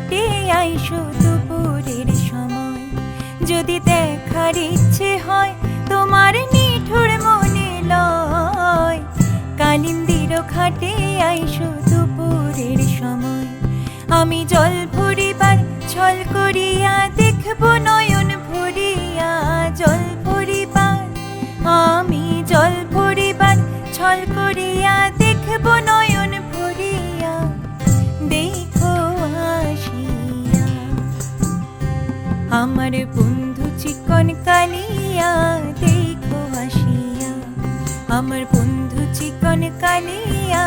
ঘাটে আইসো দুপুরের সময়, যদি দেখার ইচ্ছে হয় তোমার নিঠুর মনে লয়। কালিন্দির ঘাটে আইসো দুপুরের সময়, আমি জল ভরিবার ছল করিয়া দেখব নয়ন ভরিয়া। জল ভরিবার, আমি জল ভরিবার ছল করিয়া দেখব নয়ন ভরিয়া। দেখো আসিয়া আমার বন্ধু চিকন কালিয়া, দেখো আসিয়া আমার বন্ধু চিকন কালিয়া।